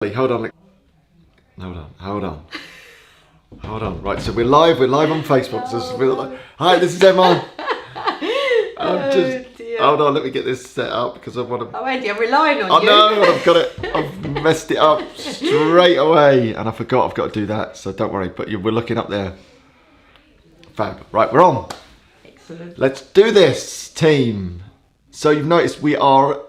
Hold on. Right, so we're live on Facebook. Hi, this is Emma. Hold on, let me get this set up because I want to. Oh, Andy, I'm relying on you. I know, I've got it. I've messed it up straight away, and I forgot I've got to do that. So don't worry. But we're looking up there. Fab. Right, we're on. Excellent. Let's do this, team. So you've noticed we are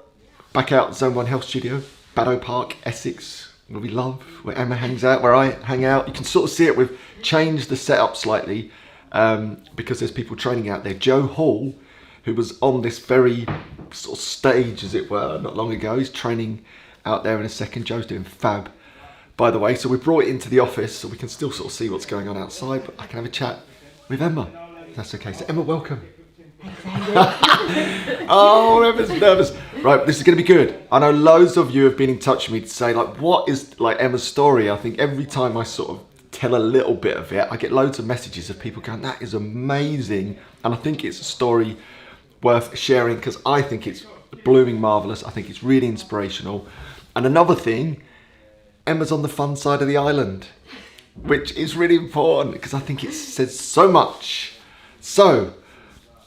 back out Zone 1 Health Studio, Prideaux Park, Essex, where we love, where Emma hangs out, where I hang out. You can sort of see it. We've changed the setup slightly because there's people training out there. Joe Hall, who was on this very sort of stage, as it were, not long ago, he's training out there in a second. Joe's doing fab, by the way. So we brought it into the office so we can still sort of see what's going on outside, but I can have a chat with Emma, if that's okay. So Emma, welcome. Oh, Emma's nervous. Right, this is going to be good. I know loads of you have been in touch with me to say, like, what is like Emma's story? I think every time I sort of tell a little bit of it, I get loads of messages of people going, that is amazing. And I think it's a story worth sharing because I think it's blooming marvellous. I think it's really inspirational. And another thing, Emma's on the fun side of the island, which is really important because I think it says so much. So,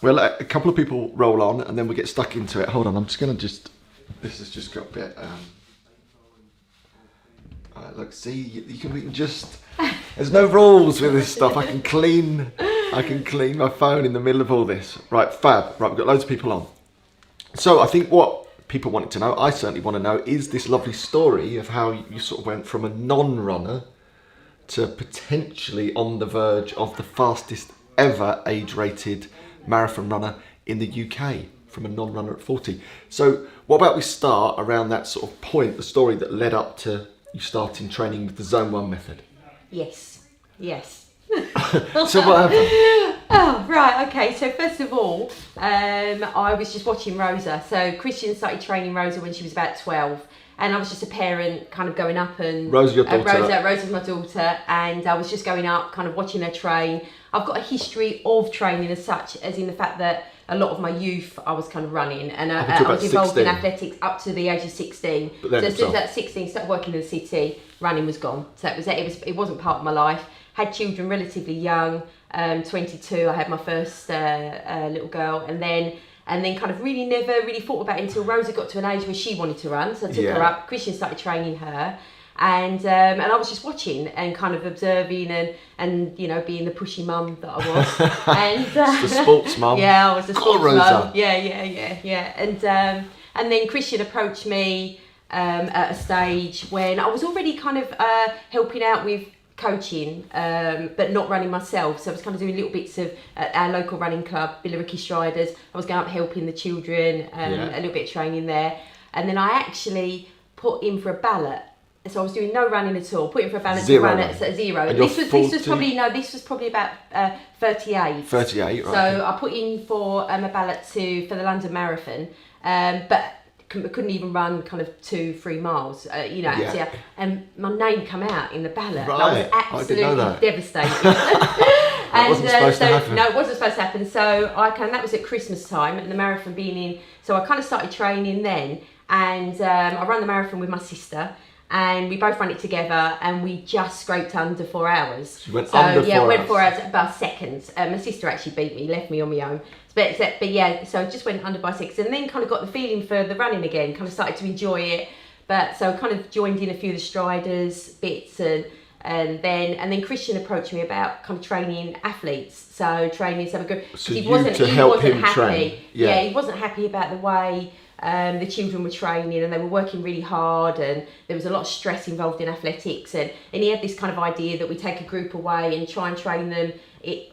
we'll let a couple of people roll on and then we'll get stuck into it. Hold on, I'm just going to this has just got a bit, look, see, you can just, there's no rules with this stuff. I can clean my phone in the middle of all this. Right, fab. Right, we've got loads of people on. So I think what people wanted to know, I certainly want to know, is this lovely story of how you sort of went from a non-runner to potentially on the verge of the fastest ever age-rated marathon runner in the UK, from a non-runner at 40. So what about we start around that sort of point, the story that led up to you starting training with the Zone 1 Method? Yes. So what happened? Oh, right, okay. So first of all, I was just watching Rosa. So Christian started training Rosa when she was about 12. And I was just a parent kind of going up and... Rosa, your daughter. Rosa's my daughter. And I was just going up, kind of watching her train. I've got a history of training as such, as in the fact that a lot of my youth I was kind of running. And I was involved in athletics up to the age of 16. So as soon as that 16, started working in the city, running was gone. So that was it. It wasn't part of my life. Had children relatively young, 22. I had my first little girl. And then kind of never really thought about it until Rosa got to an age where she wanted to run. So I took her up. Christian started training her. And I was just watching and kind of observing and you know, being the pushy mum that I was. And the sports mum. Yeah, I was the sports Rosa. mum. Yeah. And then Christian approached me at a stage when I was already kind of helping out with coaching, but not running myself. So I was kind of doing little bits of our local running club, Billericay Striders. I was going up helping the children, a little bit of training there. And then I actually put in for a ballot. So I was doing no running at all, put in for a ballot to run at 0. And this was probably about 38. 38, right. So I put in for a ballot for the London Marathon, but couldn't even run kind of 2-3 miles, and my name come out in the ballot. Right. I was absolutely devastated. That wasn't supposed to happen. No, it wasn't supposed to happen. So that was at Christmas time, and the marathon being in. So I kind of started training then, and I ran the marathon with my sister. And we both ran it together, and we just scraped under 4 hours. So you went under 4 hours? Went 4 hours, about seconds. My sister actually beat me, left me on my own. But so I just went under by 6, and then kind of got the feeling for the running again, kind of started to enjoy it. But so I kind of joined in a few of the Striders bits, and then Christian approached me about kind of training athletes. So training some group. So he wasn't happy. Train. Yeah, he wasn't happy about the way the children were training, and they were working really hard, and there was a lot of stress involved in athletics, and he had this kind of idea that we take a group away and try and train them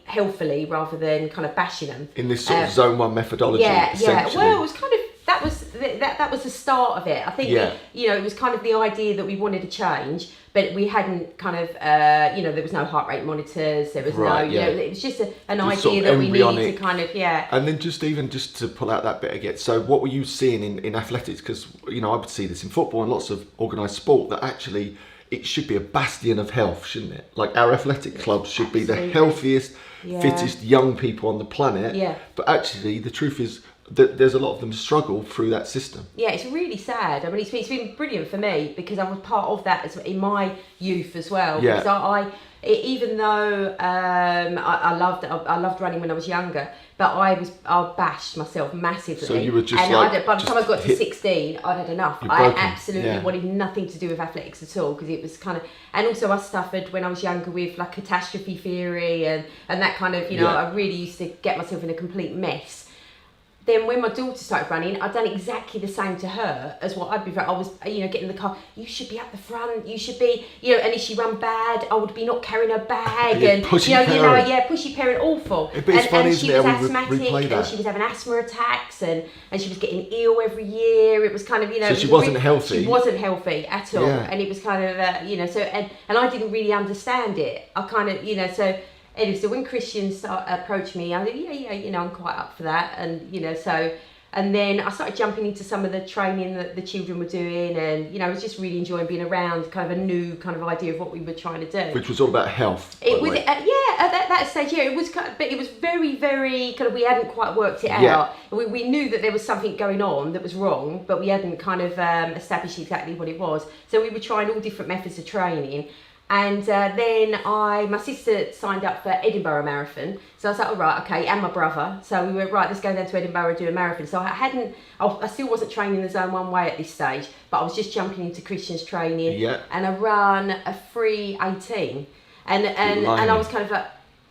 healthily rather than kind of bashing them. In this sort of Zone 1 methodology, essentially. Well, it was kind of, that was the start of it. I think, it was kind of the idea that we wanted to change, but we hadn't kind of, there was no heart rate monitors, there was it was just an idea sort of that we needed to kind of, And then just to pull out that bit again, so what were you seeing in athletics? Because, I would see this in football and lots of organised sport, that actually it should be a bastion of health, shouldn't it? Like our athletic clubs should be the healthiest, fittest young people on the planet. Yeah. But actually, the truth is, there's a lot of them struggle through that system. Yeah, it's really sad. I mean, it's been brilliant for me because I was part of that in my youth as well. Yeah. Because even though I loved running when I was younger, but I bashed myself massively. So you were just and by the time I got to 16, I'd had enough. I absolutely wanted nothing to do with athletics at all because it was kind of, and also I suffered when I was younger with like catastrophe theory and that kind of, I really used to get myself in a complete mess. Then when my daughter started running, I'd done exactly the same to her as what I'd be. I was, getting in the car. You should be up the front. You should be, and if she ran bad, I would be not carrying her bag and pushy parent, awful. But it's funny, and she was asthmatic and she was having asthma attacks and she was getting ill every year. It was kind of, So she wasn't healthy. She wasn't healthy at all, Yeah. and it was kind of, so and I didn't really understand it. I kind of, so. Anyway, so when Christian approached me, I said, I'm quite up for that. And, and then I started jumping into some of the training that the children were doing. And, I was just really enjoying being around kind of a new kind of idea of what we were trying to do. Which was all about health. It was, at that stage, it was kind of, but it was very, very kind of, we hadn't quite worked it out. We knew that there was something going on that was wrong, but we hadn't kind of established exactly what it was. So we were trying all different methods of training. And then my sister signed up for Edinburgh Marathon. So I was like, all right, okay, and my brother. So we went, right, let's go down to Edinburgh and do a marathon. So I still wasn't training the Zone 1 way at this stage, but I was just jumping into Christian's training. Yeah. And I ran a 3:18. And I was kind of like,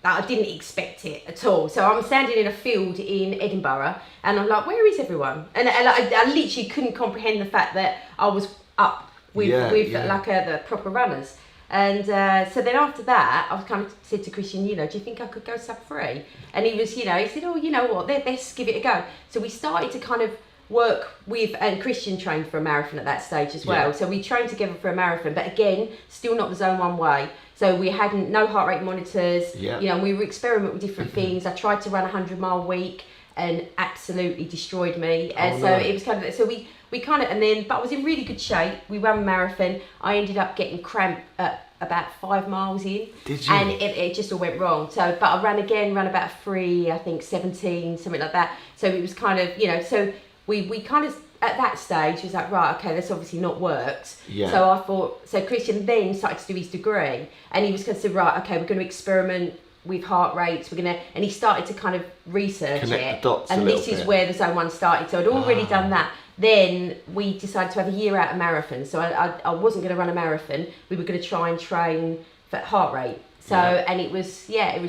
I didn't expect it at all. So I'm standing in a field in Edinburgh and I'm like, where is everyone? And I literally couldn't comprehend the fact that I was up with the proper runners. And so then after that, I was kind of said to Christian, do you think I could go sub 3? And he was, he said, oh, you know what, let's give it a go. So we started to kind of work with, and Christian trained for a marathon at that stage as well. Yeah. So we trained together for a marathon, but again, still not the Zone 1 way. So we hadn't, no heart rate monitors, and we were experimenting with different things. I tried to run a 100-mile week and absolutely destroyed me. And it was kind of, so we kind of, and then, but I was in really good shape. We ran a marathon. I ended up getting cramp at about 5 miles in. Did you? And it just all went wrong. So, but I ran about 17, something like that. So it was kind of, so we kind of, at that stage, was like, right, okay, that's obviously not worked. Yeah. So I thought, so Christian then started to do his degree. And he was going to say, right, okay, we're going to experiment with heart rates, and he started to kind of research Connect the dots and this is where the Zone 1 started. So I'd already done that. Then we decided to have a year out of marathon. So I wasn't going to run a marathon. We were going to try and train for heart rate. So and it was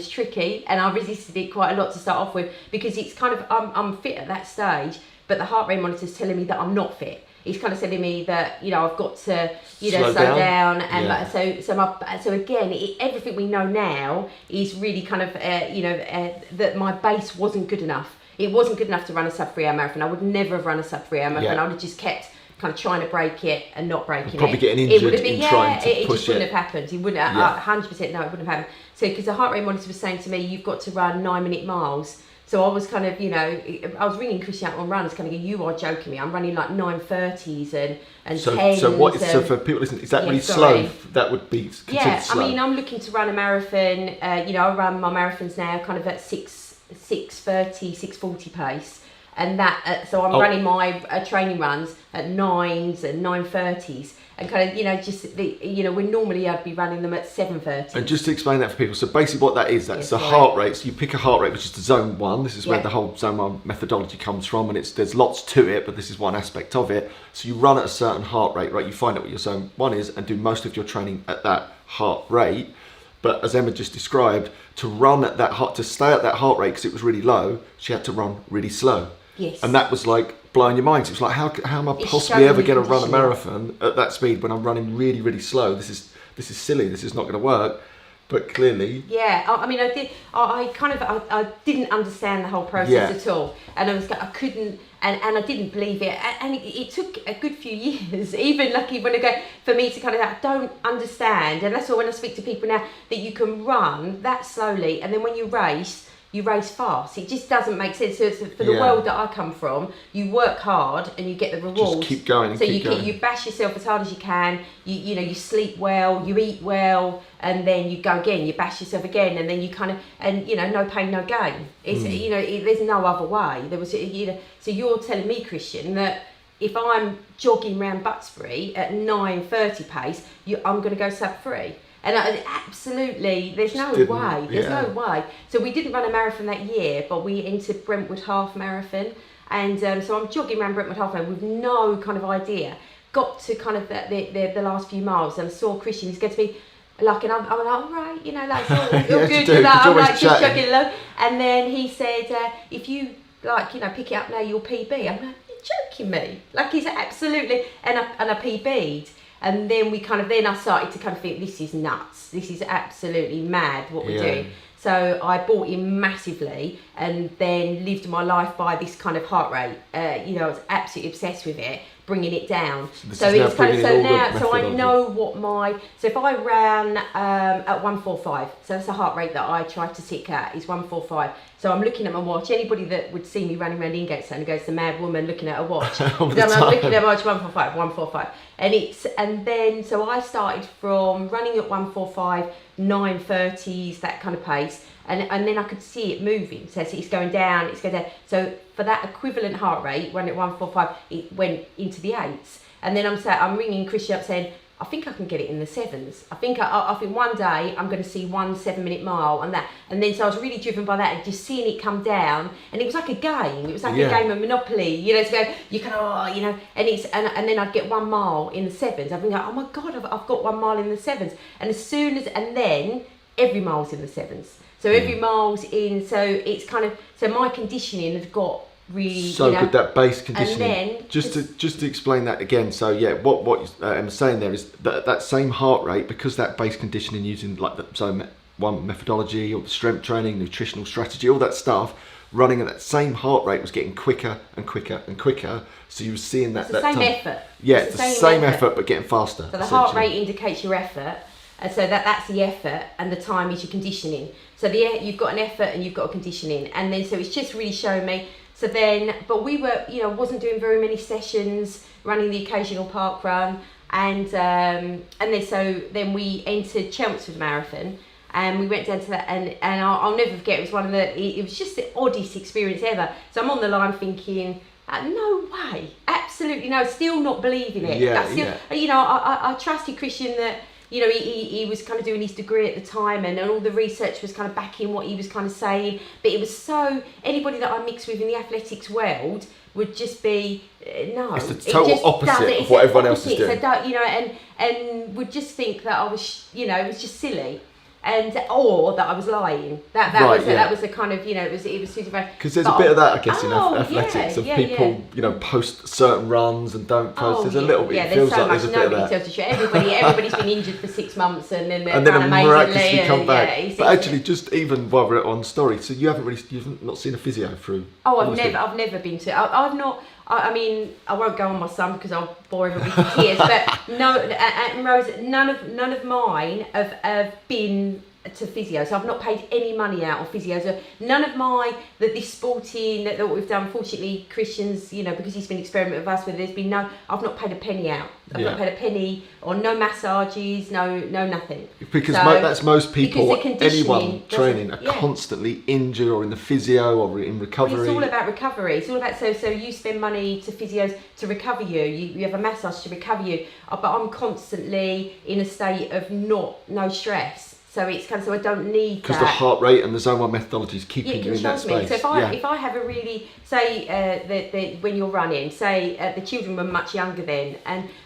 tricky, and I resisted it quite a lot to start off with because it's kind of I'm fit at that stage, but the heart rate monitor's telling me that I'm not fit. He's kind of telling me that I've got to slow down and so again everything we know now is really kind of that my base wasn't good enough. It wasn't good enough to run a sub 3 hour marathon. I would never have run a sub 3 hour marathon. I would have just kept kind of trying to break it and not breaking probably it. Getting injured trying to it push just wouldn't have happened. It wouldn't 100% no, it wouldn't have happened. So because the heart rate monitor was saying to me, you've got to run 9-minute miles. So I was kind of, I was ringing Christian out on runs, kind of going, you are joking me. I'm running like 9:30s and 10s. So for people listening, is that really slow? That would be considered slow. I mean, I'm looking to run a marathon. I run my marathons now kind of at 6:30, 6:40 pace. And that, so I'm running my training runs at 9s and 9:30s. And kind of, just, when normally I'd be running them at 7:30. And just to explain that for people, so basically what that is, that's the heart rate. So you pick a heart rate, which is the Zone 1. This is where the whole Zone 1 methodology comes from, and there's lots to it, but this is one aspect of it. So you run at a certain heart rate, right? You find out what your Zone 1 is and do most of your training at that heart rate. But as Emma just described, to stay at that heart rate, because it was really low, she had to run really slow. Yes. And that was like blowing your mind. It was like, how am I possibly ever going to run a marathon at that speed when I'm running really, really slow? This is silly. This is not going to work. But clearly, I mean, I didn't understand the whole process at all, and I couldn't, and I didn't believe it, and it took a good few years, even lucky when I go for me to kind of like, don't understand, and that's why when I speak to people now that you can run that slowly, and then when you race, you race fast. It just doesn't make sense. So for the world that I come from, you work hard and you get the rewards. Just keep going. So you bash yourself as hard as you can. You sleep well, you eat well, and then you go again. You bash yourself again, and then you kind of no pain, no gain. It's there's no other way. There was so you're telling me, Christian, that if I'm jogging around Bucksbury at 9:30 pace, I'm going to go sub 3. And absolutely, there's no way. There's no way. So we didn't run a marathon that year, but we entered Brentwood Half Marathon. And so I'm jogging around Brentwood Half Marathon with no kind of idea. Got to kind of the last few miles and saw Christian. He's going to be like, and I'm like, all right, it's all good. I'm like just jogging along. And then he said, if you pick it up now, you'll PB. I'm like, you're joking me. Like he's absolutely, and I PB'd. And then I started to kind of think, this is nuts. This is absolutely mad what we're doing. So I bought him massively and then lived my life by this kind of heart rate. I was absolutely obsessed with it, bringing it down. So I know what so if I ran at 145, so that's the heart rate that I try to tick at, is 145. So I'm looking at my watch. Anybody that would see me running around Ingate and goes, the mad woman looking at a watch. I'm looking at my watch, 145. And then so I started from running at 145, 9:30s, that kind of pace, and then I could see it moving. So it's going down, So for that equivalent heart rate, when at 145, it went into the 8s. And then I'm ringing Christian up saying, I think I can get it in the 7s. I think one day I'm going to see 1 7-minute mile and that. And then so I was really driven by that and just seeing it come down. And it was like a game. It was like a game of Monopoly. To go, you can, and then I'd get 1 mile in the 7s. I'd be like, oh my God, I've got 1 mile in the 7s. And then every mile's in the 7s. So every mile's in. So it's kind of, so my conditioning has got really good, that base conditioning. And then just to explain that again, so what I'm saying there is that same heart rate, because that base conditioning using like the Zone1 methodology or strength training, nutritional strategy, all that stuff, running at that same heart rate was getting quicker and quicker and quicker. So you were seeing that same time. Effort. Yeah, it's the same effort but getting faster. So the heart rate indicates your effort. And so that's the effort, and the time is your conditioning. So you've got an effort and you've got a conditioning, and then so it's just really showing me. So then, but we were, wasn't doing very many sessions, running the occasional park run, and then we entered Chelmsford Marathon, and we went down to that, and I'll never forget. It was it was just the oddest experience ever. So I'm on the line thinking, no way, absolutely no, still not believing it. I trusted Christian that. He was kind of doing his degree at the time, and all the research was kind of backing what he was kind of saying. But it was anybody that I mixed with in the athletics world would just be, no. It's the total opposite of what everyone else is doing. So and would just think that I was, it was just silly. Or that I was lying. That was a kind of, it was super bad. Because there's a bit of that, I guess, in athletics, of people, post certain runs and don't post. There's a little bit. It feels like there's a bit of that. Nobody tells the truth. Everybody's been injured for 6 months and then they're miraculously come back. But actually, just even while we're on story, so you've not seen a physio through? Oh, I've never been to. I've not. I mean, I won't go on my son because I'll bore everybody to tears. But no, Rose, none of mine have been to physio. So I've not paid any money out on physio. So none of this sporting that we've done. Fortunately, Christian's, because he's been experimenting with us, there's been I've not paid a penny out. I've not paid a penny, or no massages, no nothing. Because that's most people, anyone training, are constantly injured or in the physio or in recovery. Well, it's all about recovery. It's all about, so you spend money to physios to recover you. You have a massage to recover you. But I'm constantly in a state of no stress. So it's kind of, so I don't need that. Because the heart rate and the Zone1 methodology is keeping you in that space. So if I have a really, say when you're running, say the children were much younger then,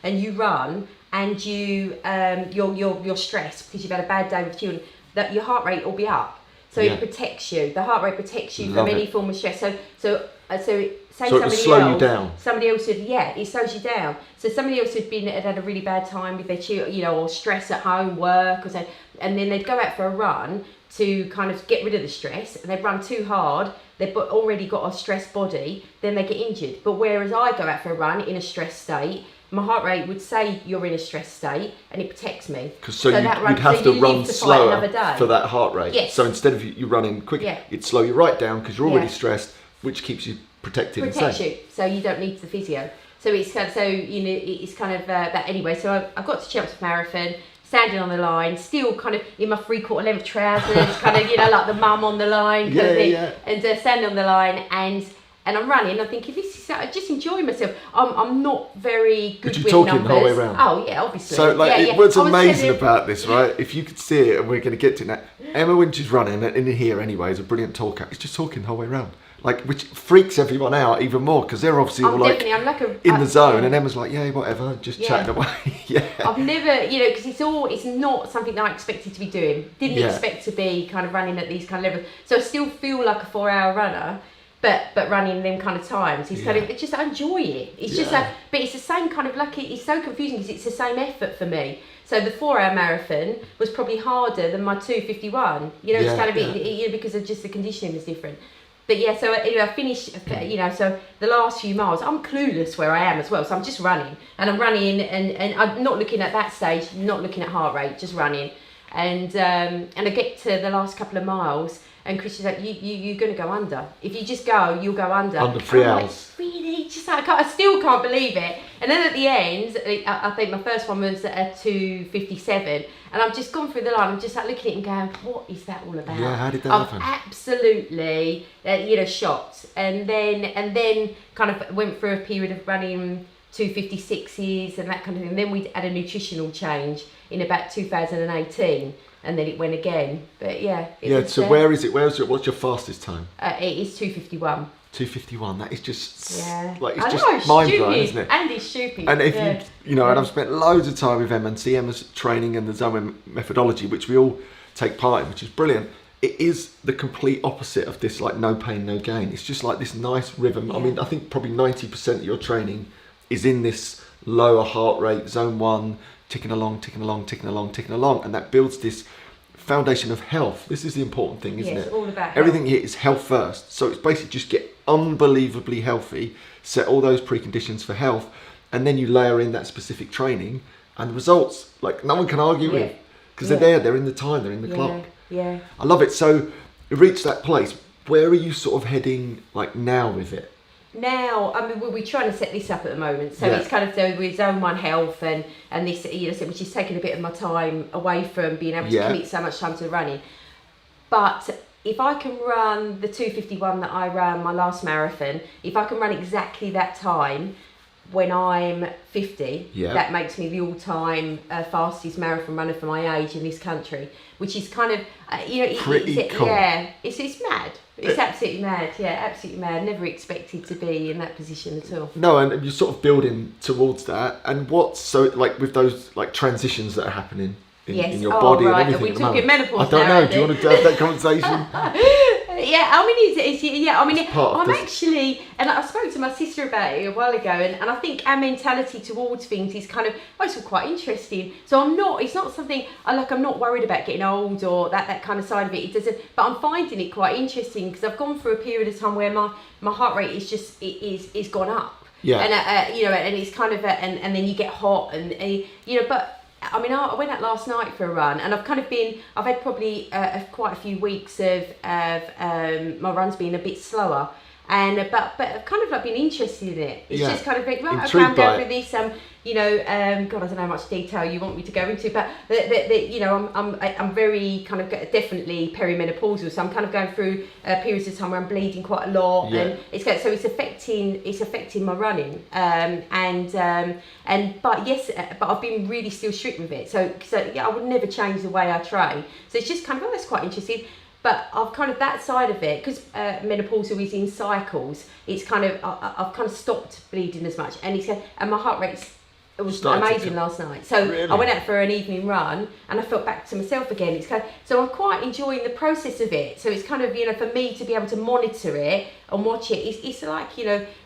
and you run and you're stressed because you've had a bad day with children, that your heart rate will be up. So it protects you. The heart rate protects you from any form of stress. So say so somebody slow you down. Somebody else would, it slows you down. So somebody else had had a really bad time with their children, or stress at home, work, or something, and then they'd go out for a run to kind of get rid of the stress, and they'd run too hard, they've already got a stressed body, then they get injured. But whereas I go out for a run in a stressed state, my heart rate would say you're in a stress state, and it protects me. So you'd have to run slower for that heart rate. Yes. So instead of you running quicker, it'd slow you right down because you're already stressed, which keeps you protected. Protects you, so you don't need the physio. So it's kind of, it's kind of that anyway. So I got to Chelmsford Marathon, standing on the line, still kind of in my 3/4 length trousers, kind of like the mum on the line, kind of thing, and standing on the line and I'm running. I'm thinking, this is, I just enjoy myself. I'm not very good with numbers. You're talking the whole way around. Oh yeah, obviously. So what's amazing about this, right? If you could see it, and we're going to get to that. Emma, when she's running, and in here anyway, is a brilliant talker. It's just talking the whole way around. Like, which freaks everyone out even more because they're obviously all like in the zone, and Emma's like, yeah, whatever, just chatting away. I've never, because it's not something that I expected to be doing. Didn't expect to be kind of running at these kind of levels. So I still feel like a 4-hour runner, but running them kind of times. It's kind of, it's just, I enjoy it. It's just but it's the same kind of it's so confusing because it's the same effort for me. So the 4-hour marathon was probably harder than my 2:51. It's kind of because of just the conditioning is different. But so I finished, so the last few miles, I'm clueless where I am as well. So I'm just running, and I'm running, and I'm not looking at that stage, not looking at heart rate, just running. And I get to the last couple of miles, and Chris is like, you're going to go under. If you just go, you'll go under. Under 3 hours. Like, really? Just like, I still can't believe it. And then at the end, I think my first one was at 2:57. And I've just gone through the line. I'm just like looking at it and going, what is that all about? Yeah, how did that happen? Absolutely, shocked. And then kind of went through a period of running 2:56s and that kind of thing. And then we had a nutritional change in about 2018, and then it went again. But so where is it? What's your fastest time? It is 2:51. 2:51. That is just it's just mind blowing, isn't it? And it's stupid. And if and I've spent loads of time with Emma and see Emma's training and the Zone1 methodology, which we all take part in, which is brilliant. It is the complete opposite of this, like, no pain, no gain. It's just like this nice rhythm. I mean, I think probably 90% of your training is in this lower heart rate, zone 1, ticking along, and that builds this foundation of health. This is the important thing, isn't it? It's all about health. Everything here is health first. So it's basically just get unbelievably healthy, set all those preconditions for health, and then you layer in that specific training, and the results, like, no one can argue with, because they're there, they're in the time, they're in the clock. Yeah. I love it. So you reach that place. Where are you sort of heading, like, now with it? Now, I mean, we're trying to set this up at the moment, so it's kind of with Zone 1 Health and this, which is taking a bit of my time away from being able to commit so much time to running. But if I can run the 2:51 that I ran my last marathon, if I can run exactly that time when I'm 50, that makes me the all-time fastest marathon runner for my age in this country, which is kind of, pretty cool. Yeah, it's mad. It's absolutely mad, absolutely mad. Never expected to be in that position at all. No, and you're sort of building towards that. And what's so, like, with those, like, transitions that are happening in your body and everything? We're talking menopause. I don't know. Do you want to have that conversation? I'm actually, and I spoke to my sister about it a while ago, and I think our mentality towards things is kind of, it's all quite interesting. So it's not something, I'm not worried about getting old or that kind of side of it. It doesn't, but I'm finding it quite interesting because I've gone through a period of time where my heart rate is just, is gone up. Yeah. And, and it's kind of, and then you get hot and but, I mean, I went out last night for a run, and I've had probably quite a few weeks of my runs being a bit slower, but I've kind of like been interested in it. It's just kind of like, right, okay, I'm going through this, God, I don't know how much detail you want me to go into, but I'm very kind of definitely perimenopausal, so I'm kind of going through periods of time where I'm bleeding quite a lot, and it's affecting my running, but I've been really still strict with it, so I would never change the way I train. So it's just kind of, that's quite interesting. But I've kind of, that side of it, because menopausal is in cycles, it's kind of, I've kind of stopped bleeding as much, and my heart rate was amazing last night. So really? I went out for an evening run, and I felt back to myself again. It's kind of, so I'm quite enjoying the process of it. So it's kind of, for me to be able to monitor it and watch it, it's like,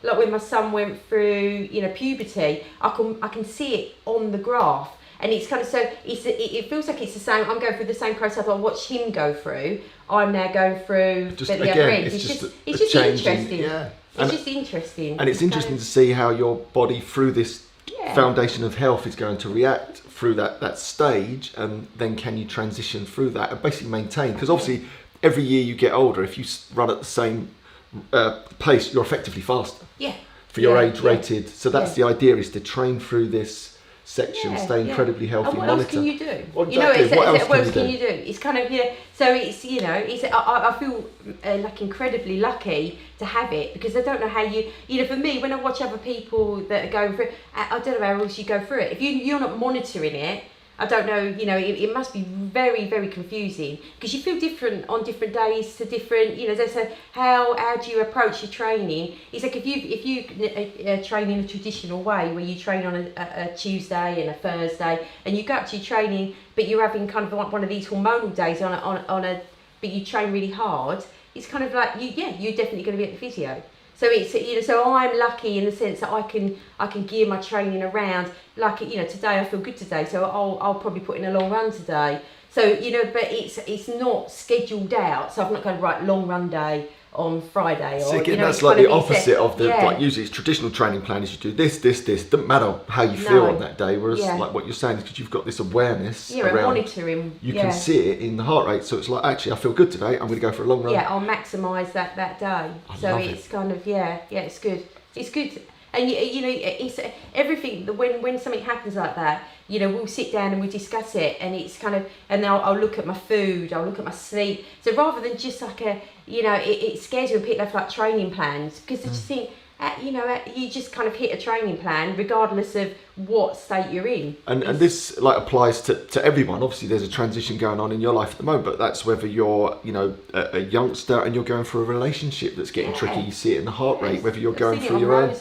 like when my son went through, puberty, I can see it on the graph. And it's kind of, so it feels like it's the same. I'm going through the same process I watched him go through. I'm now going through the other end. It's just interesting. Yeah. It's just interesting. And it's interesting to see how your body, through this foundation of health is going to react through that stage, and then can you transition through that and basically maintain? Because obviously every year you get older, if you run at the same pace, you're effectively faster. Yeah. For your age rated. So that's the idea, is to train through this section, stay incredibly healthy, and what monitor. else can you do? Well, exactly. You know, what else can you do? It's kind of, so it's, I feel like incredibly lucky to have it, because I don't know how for me, when I watch other people that are going through it, I don't know how else you go through it. If you're not monitoring it, I don't know, it must be very, very confusing, because you feel different on different days to different, so how do you approach your training? It's like if you train in a traditional way, where you train on a Tuesday and a Thursday, and you go up to your training, but you're having kind of one of these hormonal days but you train really hard, it's kind of like, you're definitely going to be at the physio. So it's so I'm lucky in the sense that I can gear my training around, like today I feel good today, so I'll probably put in a long run today. So but it's not scheduled out, so I'm not going to write long run day on Friday. So again, that's like the opposite of the like usually it's traditional training plan is you do this. Doesn't matter how you feel on that day. Whereas like what you're saying is, because you've got this awareness around monitoring, you can see it in the heart rate. So it's like, actually, I feel good today, I'm going to go for a long run. Yeah, I'll maximise that day. So it's kind of it's good. It's good. And it's everything. When something happens like that, we'll sit down and we discuss it, and it's kind of, and I'll look at my food, I'll look at my sleep. So rather than just like it scares you when people have like training plans, because they just think, you just kind of hit a training plan regardless of what state you're in. And this like applies to everyone. Obviously there's a transition going on in your life at the moment, but that's whether you're a youngster and you're going through a relationship that's getting tricky. You see it in the heart rate, whether you're going through your own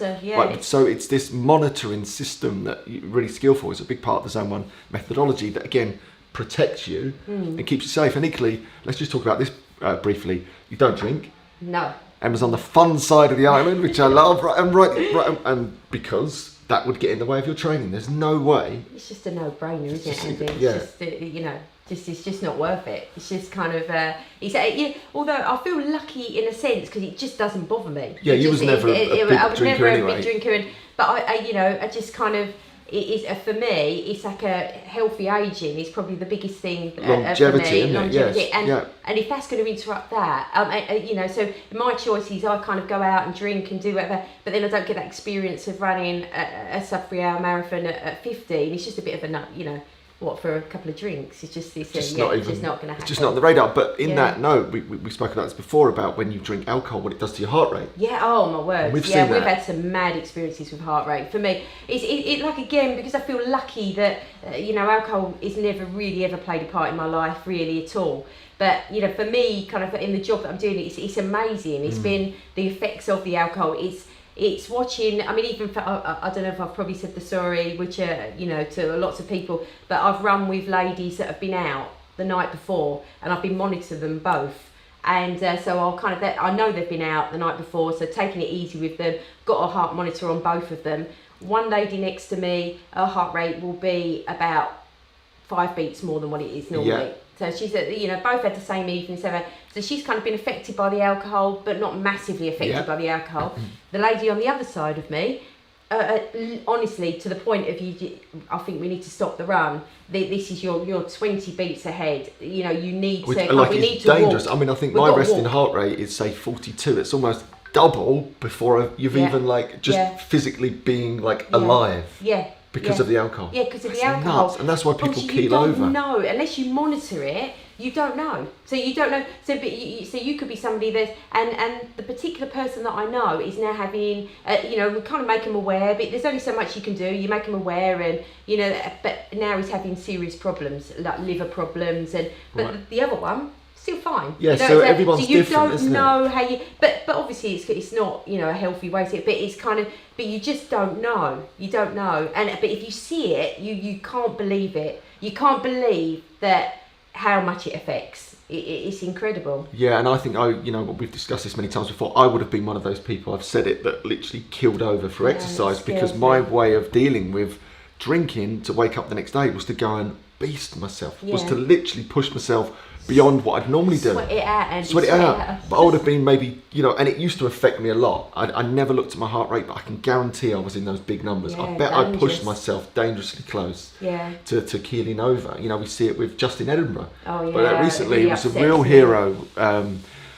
so it's this monitoring system that you're really skillful. It's a big part of the Zone 1 methodology that again protects you and keeps you safe. And equally, let's just talk about this briefly. You don't drink. No. Emma's on the fun side of the island, which I love, and because that would get in the way of your training. There's no way. It's just a no-brainer, isn't it, Andy? It's just not worth it. It's just kind of, although I feel lucky in a sense, because it just doesn't bother me. Yeah, you was never a big drinker anyway. I was never a big drinker, but I just kind of, it is for me. It's like a healthy aging is probably the biggest thing longevity, for me. Isn't longevity, it? Yes. And if that's going to interrupt that, so my choice is I kind of go out and drink and do whatever, but then I don't get that experience of running a sub-3 hour marathon at 15. It's just a bit of a nut, for a couple of drinks. It's just not going to happen. It's just not on the radar. But in that note, we spoke about this before about when you drink alcohol, what it does to your heart rate. Yeah. Oh my word. We've had some mad experiences with heart rate. For me, it's like again, because I feel lucky that alcohol is never really ever played a part in my life really at all. But for me, kind of in the job that I'm doing, it's amazing. It's been the effects of the alcohol. It's watching. I mean, even for, I don't know if I've probably said the story, which to lots of people, but I've run with ladies that have been out the night before, and I've been monitoring them both. And so I'll kind of, I know they've been out the night before, so taking it easy with them. Got a heart monitor on both of them. One lady next to me, her heart rate will be about 5 beats more than what it is normally. Yeah. So she's, both had the same evening. So she's kind of been affected by the alcohol, but not massively affected by the alcohol. The lady on the other side of me, honestly, to the point of I think we need to stop the run. This is your 20 beats ahead. You need to. We need to dangerous. Walk. I mean, I think my resting heart rate is say 42. It's almost double before you've even physically being alive. Yeah. Because of the alcohol. Yeah, because of the alcohol. Nuts. And that's why people keel over. No, unless you monitor it, you don't know. So you don't know. So you could be somebody and the particular person that I know is now having, we kind of make them aware, but there's only so much you can do. You make them aware, and but now he's having serious problems like liver problems, but the other one. Still fine. Yeah, so everyone's different, isn't it? You don't know how you, but obviously it's not a healthy way to it. But it's kind of, but you just don't know. You don't know, but if you see it, you can't believe it. You can't believe that how much it affects. It's incredible. Yeah, and I think we've discussed this many times before. I would have been one of those people. I've said it that literally killed over for exercise because my way of dealing with drinking to wake up the next day was to go and beast myself. Was to literally push myself beyond what I'd normally do. Sweat it out, Andy. Sweat it out. But I would have been maybe, and it used to affect me a lot. I never looked at my heart rate, but I can guarantee I was in those big numbers. Yeah, I bet I pushed myself dangerously close to keeling over. We see it with Justin Edinburgh. Oh, yeah. But recently, he was a real hero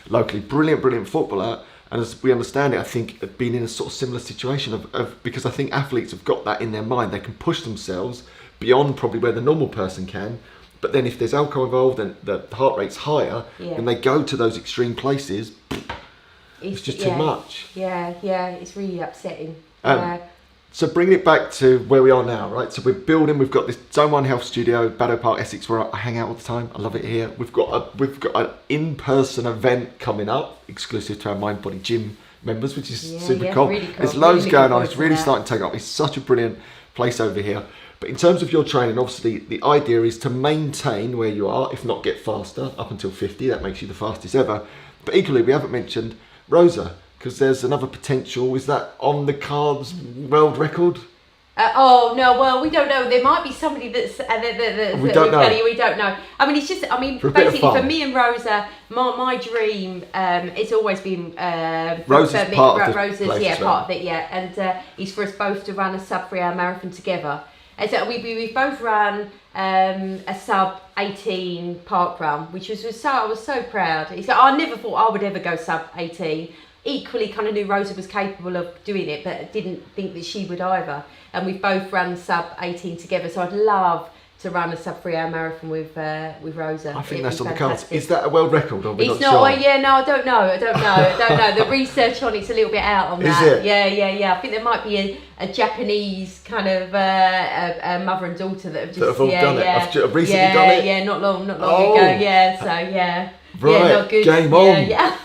locally. Brilliant footballer. And as we understand it, I think being in a sort of similar situation of because I think athletes have got that in their mind. They can push themselves beyond probably where the normal person can. But then if there's alcohol involved and the heart rate's higher, and they go to those extreme places, it's just too much. Yeah, it's really upsetting. So bringing it back to where we are now, right? So we've got this Zone 1 Health Studio, Baddow Park, Essex, where I hang out all the time. I love it here. We've got an in-person event coming up, exclusive to our Mind Body Gym members, which is super cool. Really cool. There's loads going on. It's really starting to take off. It's such a brilliant place over here. But in terms of your training, obviously the idea is to maintain where you are, if not get faster, up until 50. That makes you the fastest ever. But equally, we haven't mentioned Rosa, because there's another potential. Is that on the cards world record? No, well, we don't know. There might be somebody that's we don't know. We don't know. I mean, it's just. I mean, basically, for me and Rosa, my dream, it's always been Rosa's part of Rosa's part of it, and it's for us both to run a sub 3 hour marathon together. And so we both ran a sub 18 park run, which I was so proud. I never thought I would ever go sub 18. Equally kind of knew Rosa was capable of doing it, but didn't think that she would either. And we've both run sub 18 together, so I'd love to run a sub 3 hour marathon with Rosa. I think that's on the cards. Is that a world record? Or it's not. Sure? Yeah, no, I don't know. The research on it's a little bit out on that. Is it? Yeah. I think there might be a Japanese kind of a mother and daughter that have just all done it. Have recently done it. Yeah, not long ago. Yeah, so yeah. Right, yeah, not good. Game on. Yeah.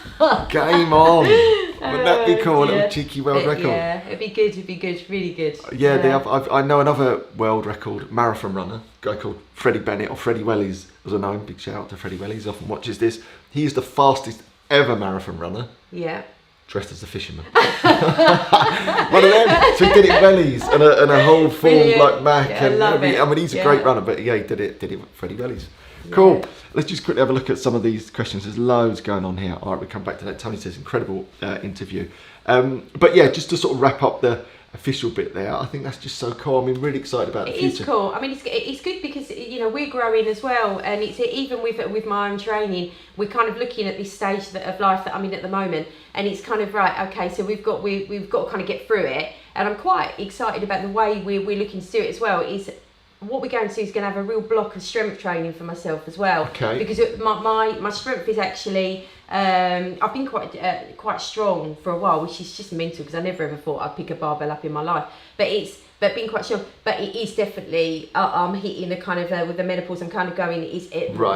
Game on. Wouldn't that be cool? A little cheeky world record. Yeah, it'd be good, really good. Yeah, I know another world record marathon runner, a guy called Freddie Bennett, or Freddie Wellies as I know him. Big shout out to Freddie Wellies, often watches this. He is the fastest ever marathon runner. Yeah. Dressed as a fisherman. One of them. So he did it wellies and a whole full like Mac. Yeah, I mean, he's a great runner, but yeah, he did it with Freddie Wellies. Cool. Let's just quickly have a look at some of these questions. There's loads going on here. All right, we come back to that. Tony says incredible interview. But yeah, just to sort of wrap up the official bit there, I think that's just so cool. I mean, really excited about the future. It is cool. I mean, it's good because we're growing as well, and it's even with my own training, we're kind of looking at this stage of life that I'm in at the moment, and it's kind of right. Okay, so we've got to kind of get through it, and I'm quite excited about the way we're looking to do it as well. Is what we're going to do is going to have a real block of strength training for myself as well. Okay. Because my strength is actually I've been quite strong for a while, which is just mental because I never ever thought I'd pick a barbell up in my life. But being quite strong, but it is definitely I'm hitting the kind of with the menopause. I'm kind of going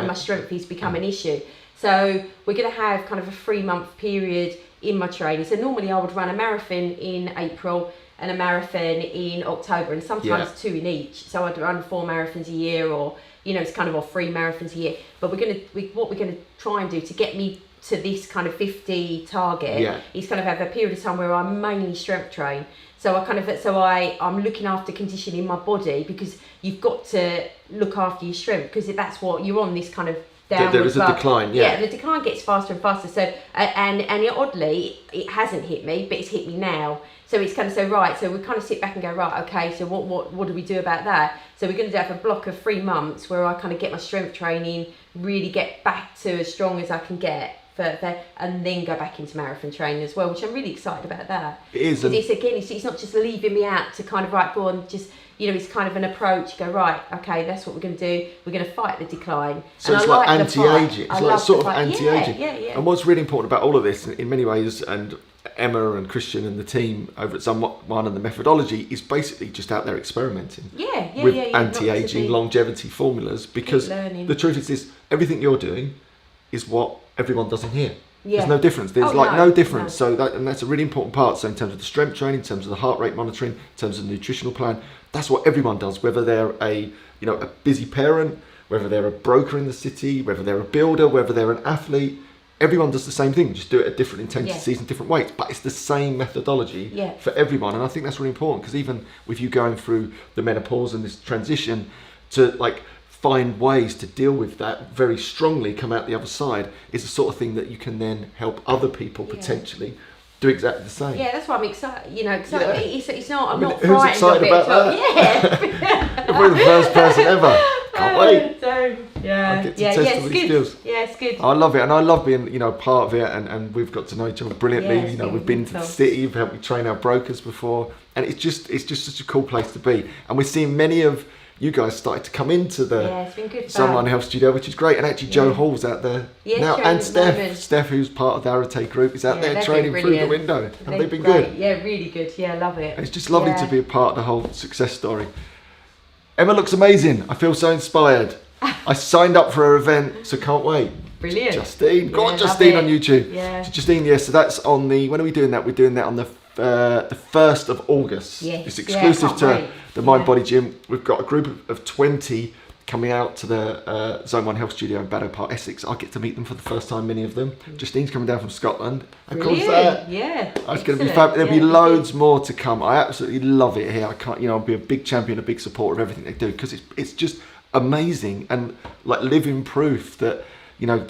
my strength is become an issue. So we're going to have kind of a 3-month period in my training. So normally I would run a marathon in April and a marathon in October, and sometimes 2 in each. So I'd run 4 marathons a year, or it's kind of or 3 marathons a year. But what we're gonna try and do to get me to this kind of 50 target is kind of have a period of time where I mainly strength train. So I'm looking after conditioning my body, because you've got to look after your strength, because that's what you're on, this kind of downward. There is a decline, the decline gets faster and faster. So and oddly, it hasn't hit me, but it's hit me now. So it's kind of so we kind of sit back and go, right, okay, so what do we do about that? So we're going to have a block of 3 months where I kind of get my strength training, really get back to as strong as I can get, and then go back into marathon training as well, which I'm really excited about that. It is. It's not just leaving me out to kind of go on, just, it's kind of an approach, go, right, okay, that's what we're going to do. We're going to fight the decline. So it's like anti-aging. It's like sort of anti-aging. Yeah. And what's really important about all of this, in many ways, and Emma and Christian and the team over at Zone 1 and the methodology, is basically just out there experimenting with anti-aging longevity formulas, because the truth is this: everything you're doing is what everyone does in here. There's no difference. There's no difference. No. So that's a really important part. So in terms of the strength training, in terms of the heart rate monitoring, in terms of the nutritional plan, that's what everyone does, whether they're a busy parent, whether they're a broker in the city, whether they're a builder, whether they're an athlete. Everyone does the same thing, just do it at different intensities and different weights, but it's the same methodology for everyone. And I think that's really important, because even with you going through the menopause and this transition to find ways to deal with that very strongly, come out the other side, is the sort of thing that you can then help other people potentially do exactly the same. Yeah, that's why I'm excited. You know, excited. Yeah. It's not. I'm not who's frightened excited of it. about that? Yeah. We're the first person ever. Can't wait. Yeah. I get to test all these skills. Yeah, it's good. I love it, and I love being, you know, part of it, and we've got to know each other brilliantly. Yeah, you know, we've been to the city, you've helped me train our brokers before, and it's just such a cool place to be. And we're seeing many of you guys started to come into the it's been good Zone 1 Health Studio, which is great. And actually, Joe Hall's out there now, and Steph, who's part of the Arate group, is out there training through the window. Have they been good? Yeah, really good. Yeah, love it. And it's just lovely to be a part of the whole success story. Emma looks amazing. I feel so inspired. I signed up for her event, so can't wait. Brilliant. Justine, go on, Justine on YouTube. Yeah. Justine, so that's on the. When are we doing that? We're doing that on the 1st of August. Yes. It's exclusive to the Mind Body Gym. We've got a group of 20 coming out to the Zone 1 Health Studio in Baddow Park, Essex. I get to meet them for the first time, many of them. Justine's coming down from Scotland. How cool is that? Yeah. It's going to be fab. There'll be loads more to come. I absolutely love it here. I can't, I'll be a big champion, a big supporter of everything they do, because it's just amazing and like living proof that,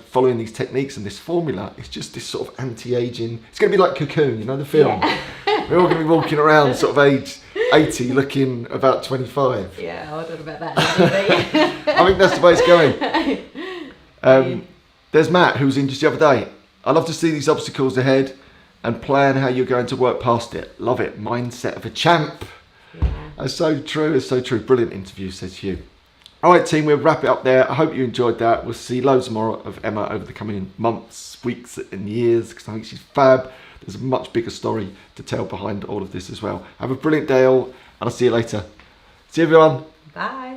following these techniques and this formula, it's just this sort of anti-aging. It's going to be like Cocoon, the film. Yeah. We're all going to be walking around sort of age 80 looking about 25. Yeah, I don't know about that. I think that's the way it's going. There's Matt, who was in just the other day. I love to see these obstacles ahead and plan how you're going to work past it. Love it. Mindset of a champ. Yeah. That's so true. It's so true. Brilliant interview, says Hugh. All right, team, we'll wrap it up there. I hope you enjoyed that. We'll see loads more of Emma over the coming months, weeks and years, because I think she's fab. There's a much bigger story to tell behind all of this as well. Have a brilliant day all, and I'll see you later. See you, everyone. Bye.